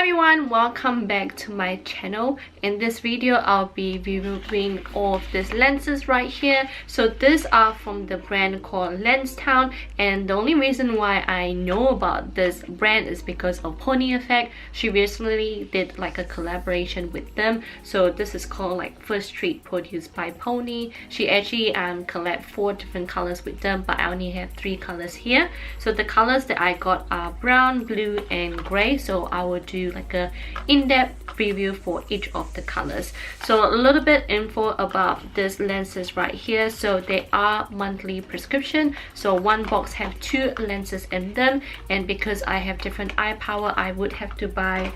everyone, welcome back to my channel. In this video I'll be reviewing all of these lenses right here. So these are from the brand called Lenstown, and the only reason why I know about this brand is because of Pony Effect. She recently did like a collaboration with them, so this is called like First Treat produced by Pony. She actually collab 4 different colors with them, but I only have 3 colors here. So the colors that I got are brown, blue and gray, so I will do like a in-depth review for each of the colors. So a little bit info about these lenses right here. So they are monthly prescription, so one box have 2 lenses in them, and because I have different eye power, I would have to buy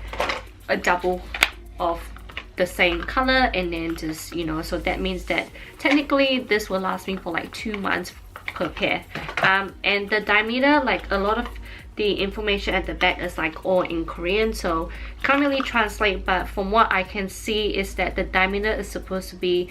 a double of the same color, and then just, you know, so that means that technically this will last me for like 2 months per pair. And the diameter, like a lot of the information at the back is like all in Korean, so can't really translate, but from what I can see is that the diameter is supposed to be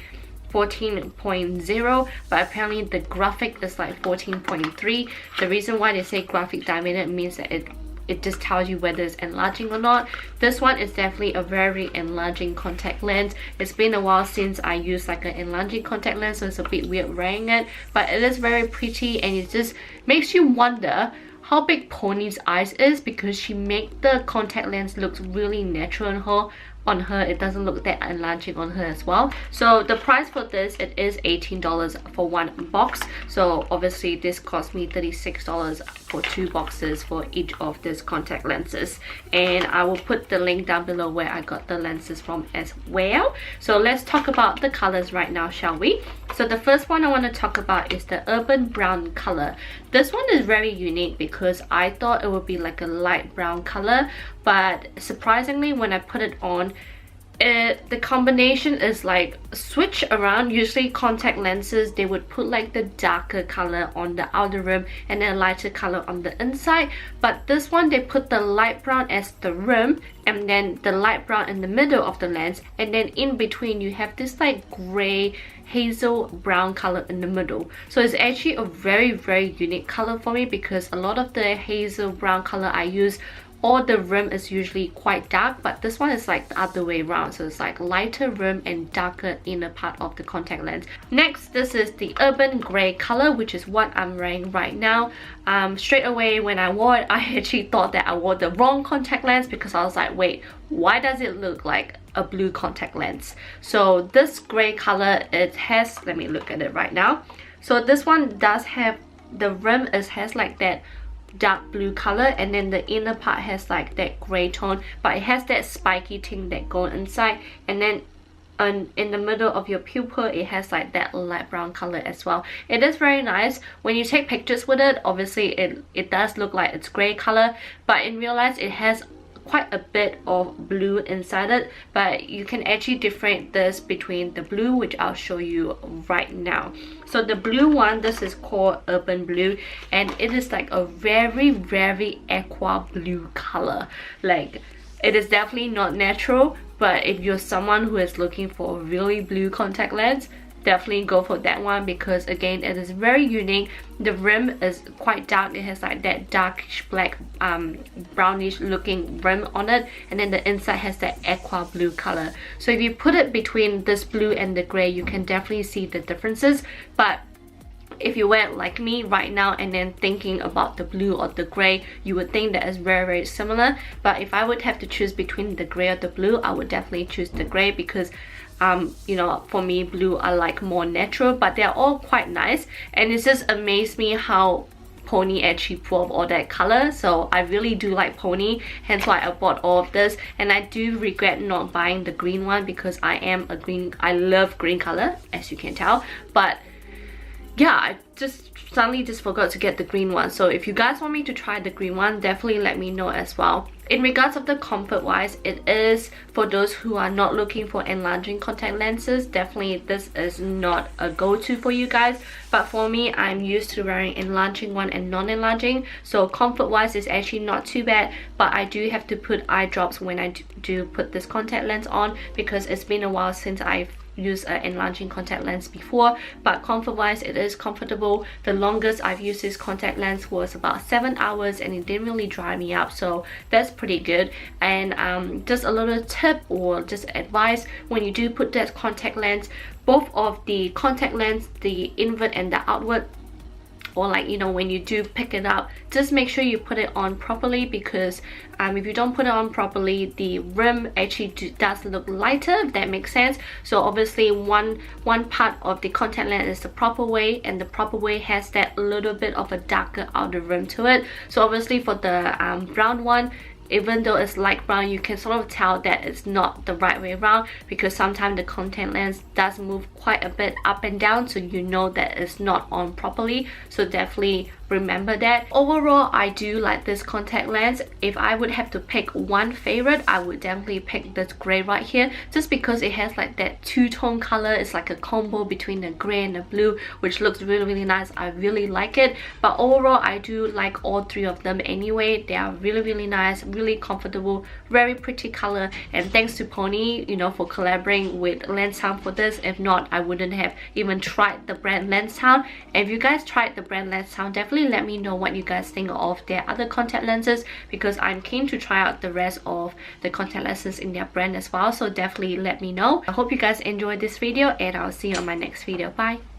14.0, but apparently the graphic is like 14.3. The reason why they say graphic diameter means that it just tells you whether it's enlarging or not. This one is definitely a very enlarging contact lens. It's been a while since I used like an enlarging contact lens, so it's a bit weird wearing it, but it is very pretty, and it just makes you wonder how big Pony's eyes is, because she make the contact lens looks really natural on her. It doesn't look that enlarging on her as well. So the price for this, it is $18 for one box. So obviously this cost me $36 for 2 boxes for each of these contact lenses, and I will put the link down below where I got the lenses from as well. So let's talk about the colors right now, shall we? So the first one I want to talk about is the urban brown color. This one is very unique because I thought it would be like a light brown color, but surprisingly when I put it on, the combination is like switch around. Usually contact lenses, they would put like the darker color on the outer rim and then a lighter color on the inside, but this one they put the light brown as the rim and then the light brown in the middle of the lens, and then in between you have this like gray hazel brown color in the middle. So it's actually a very unique color for me, because a lot of the hazel brown color I use, or the rim is usually quite dark, but this one is like the other way around, so it's like lighter rim and darker inner part of the contact lens. Next, this is the urban gray color, which is what I'm wearing right now. Straight away when I wore it, I actually thought that I wore the wrong contact lens, because I was like, wait, why does it look like a blue contact lens? So this gray color, it has, let me look at it right now. So this one does have, the rim has like that dark blue color, and then the inner part has like that gray tone, but it has that spiky thing that go inside, and then in the middle of your pupil it has like that light brown color as well. It is very nice. When you take pictures with it, obviously it does look like it's gray color, but in real life it has quite a bit of blue inside it, but you can actually differentiate this between the blue, which I'll show you right now. So the blue one, this is called urban blue, and it is like a very aqua blue color. Like, it is definitely not natural, but if you're someone who is looking for a really blue contact lens, definitely go for that one, because again it is very unique. The rim is quite dark, it has like that darkish black brownish looking rim on it, and then the inside has that aqua blue color. So if you put it between this blue and the gray, you can definitely see the differences. But if you wear it like me right now and then thinking about the blue or the gray, you would think that it's very similar. But if I would have to choose between the gray or the blue, I would definitely choose the gray, because you know, for me blue I like more natural, but they're all quite nice, and it just amazed me how Pony actually pulled off all that color. So I really do like Pony, hence why I bought all of this. And I do regret not buying the green one, because I love green color, as you can tell, but yeah, I just suddenly forgot to get the green one. So if you guys want me to try the green one, definitely let me know as well. In regards of the comfort wise, it is for those who are not looking for enlarging contact lenses. Definitely this is not a go-to for you guys, but for me, I'm used to wearing enlarging one and non-enlarging, so comfort wise is actually not too bad. But I do have to put eye drops when I do put this contact lens on, because it's been a while since I've used an enlarging contact lens before, but comfort wise it is comfortable. The longest I've used this contact lens was about 7 hours and it didn't really dry me up, so that's pretty good. And just a little tip or just advice, when you do put that contact lens, both of the contact lens, the inward and the outward, or like, you know, when you do pick it up, just make sure you put it on properly, because if you don't put it on properly, the rim actually does look lighter, if that makes sense. So obviously one part of the contact lens is the proper way, and the proper way has that little bit of a darker outer rim to it. So obviously for the brown one, even though it's light brown, you can sort of tell that it's not the right way around, because sometimes the contact lens does move quite a bit up and down, so you know that it's not on properly. So definitely remember that. Overall, I do like this contact lens. If I would have to pick one favorite, I would definitely pick this gray right here, just because it has like that two-tone color. It's like a combo between the gray and the blue, which looks really nice. I really like it. But overall, I do like all three of them anyway. They are really nice, really comfortable, very pretty color. And thanks to Pony, you know, for collaborating with Lenstown for this. If not, I wouldn't have even tried the brand Lenstown. And if you guys tried the brand Lenstown, definitely let me know what you guys think of their other contact lenses, because I'm keen to try out the rest of the contact lenses in their brand as well. So definitely let me know. I hope you guys enjoyed this video, and I'll see you on my next video. Bye.